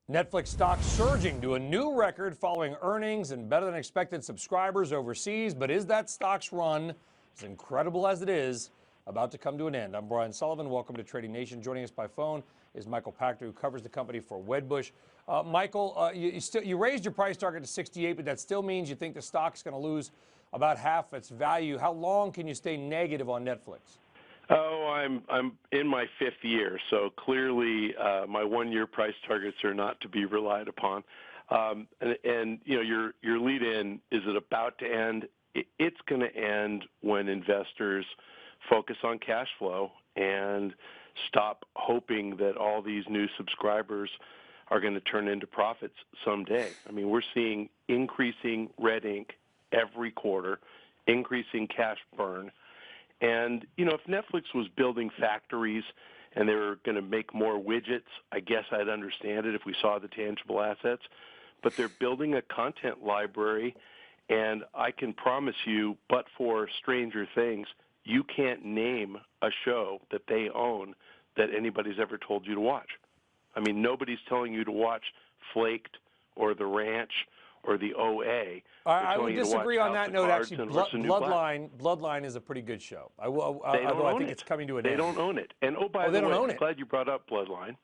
Netflix stock surging to a new record following earnings and better than expected subscribers overseas. But is that stock's run, as incredible as it is, about to come to an end? I'm Brian Sullivan. Welcome to Trading Nation. Joining us by phone is Michael Pachter, who covers the company for Wedbush. Michael, you raised your price target to 68, but that still means you think the stock's going to lose about half its value. How long can you stay negative on Netflix? Oh, I'm in my fifth year, so clearly my one-year price targets are not to be relied upon. And you know, your lead-in, is it about to end? It's going to end when investors focus on cash flow and stop hoping that all these new subscribers are going to turn into profits someday. I mean, we're seeing increasing red ink every quarter, increasing cash burn. And, you know, if Netflix was building factories and they were going to make more widgets, I guess I'd understand it if we saw the tangible assets. But they're building a content library, and I can promise you, but for Stranger Things, you can't name a show that they own that anybody's ever told you to watch. I mean, nobody's telling you to watch Flaked or The Ranch or the OA. I would disagree on that note. Actually, Bloodline is a pretty good show. Although I think it's coming to an end. They don't own it. And by the way, I'm glad you brought up Bloodline.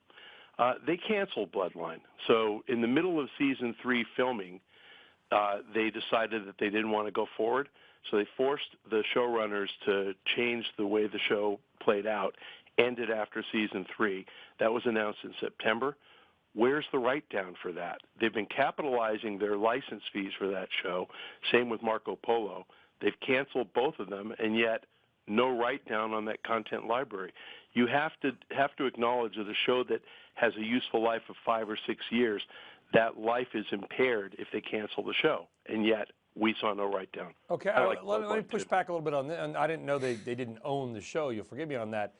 They canceled Bloodline. So in the middle of season 3 filming, they decided that they didn't want to go forward. So they forced the showrunners to change the way the show played out. Ended after season 3. That was announced in September. Where's the write-down for that? They've been capitalizing their license fees for that show. Same with Marco Polo. They've canceled both of them, and yet no write-down on that content library. You have to acknowledge that a show that has a useful life of 5 or 6 years, that life is impaired if they cancel the show, and yet we saw no write-down. Okay, let me push back a little bit on this. And I didn't know they didn't own the show. You'll forgive me on that.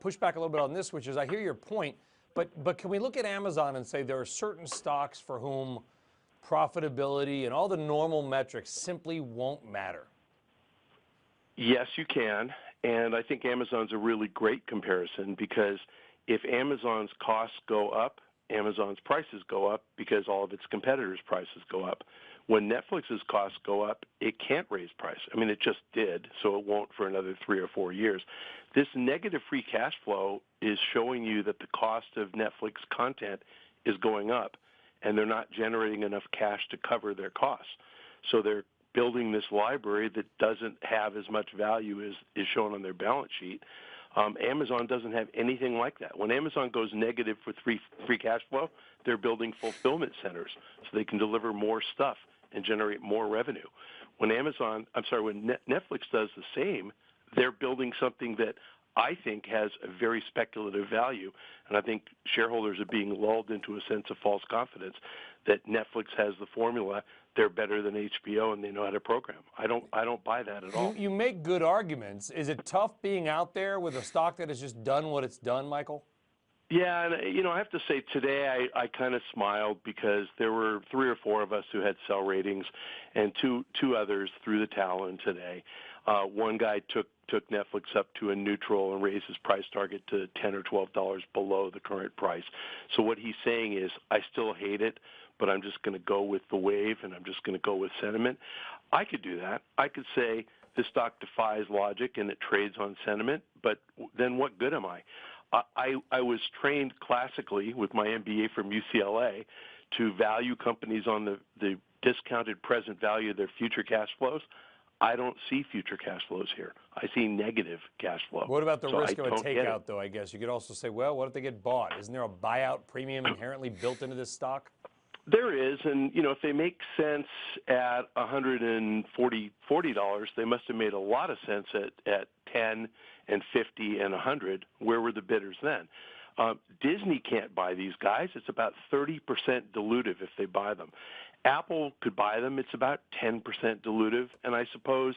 Push back a little bit on this, which is I hear your point. But can we look at Amazon and say there are certain stocks for whom profitability and all the normal metrics simply won't matter? Yes, you can. And I think Amazon's a really great comparison because if Amazon's costs go up, Amazon's prices go up because all of its competitors' prices go up. When Netflix's costs go up, it can't raise price. I mean, it just did, so it won't for another 3 or 4 years. This negative free cash flow is showing you that the cost of Netflix content is going up, and they're not generating enough cash to cover their costs. So they're building this library that doesn't have as much value as is shown on their balance sheet. Amazon doesn't have anything like that. When Amazon goes negative with free cash flow, they're building fulfillment centers so they can deliver more stuff and generate more revenue. When Netflix does the same, they're building something that I think has a very speculative value, and I think shareholders are being lulled into a sense of false confidence that Netflix has the formula, they're better than HBO, and they know how to program. I don't buy that at all. You make good arguments. Is it tough being out there with a stock that has just done what it's done, Michael? Yeah, and you know, I have to say today I kind of smiled because there were 3 or 4 of us who had sell ratings, and two others threw the towel in today. One guy took Netflix up to a neutral and raised his price target to $10 or $12 below the current price. So what he's saying is, I still hate it, but I'm just going to go with the wave, and I'm just going to go with sentiment. I could do that. I could say this stock defies logic and it trades on sentiment, but then what good am I? I was trained classically with my MBA from UCLA to value companies on the discounted present value of their future cash flows. I don't see future cash flows here. I see negative cash flow. What about the risk of a takeout, though, I guess? You could also say, well, what if they get bought? Isn't there a buyout premium inherently built into this stock? There is, and you know, if they make sense at $140, they must have made a lot of sense at 10 and 50 and 100. Where were the bidders then? Disney can't buy these guys. It's about 30% dilutive if they buy them. Apple could buy them. It's about 10% dilutive. And I suppose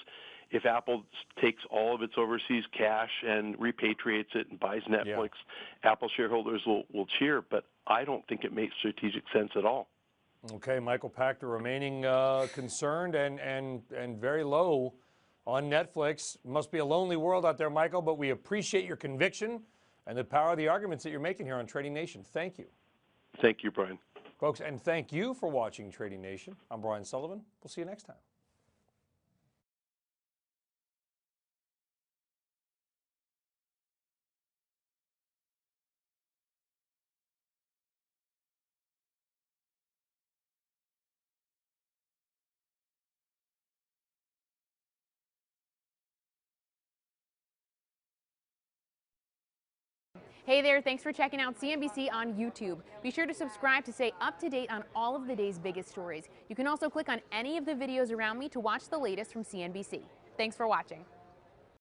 if Apple takes all of its overseas cash and repatriates it and buys Netflix, Apple shareholders will cheer. But I don't think it makes strategic sense at all. Okay, Michael Pachter remaining concerned and very low on Netflix. Must be a lonely world out there, Michael, but we appreciate your conviction and the power of the arguments that you're making here on Trading Nation. Thank you. Thank you, Brian. Folks, and thank you for watching Trading Nation. I'm Brian Sullivan. We'll see you next time. Hey there, thanks for checking out CNBC on YouTube. Be sure to subscribe to stay up to date on all of the day's biggest stories. You can also click on any of the videos around me to watch the latest from CNBC. Thanks for watching.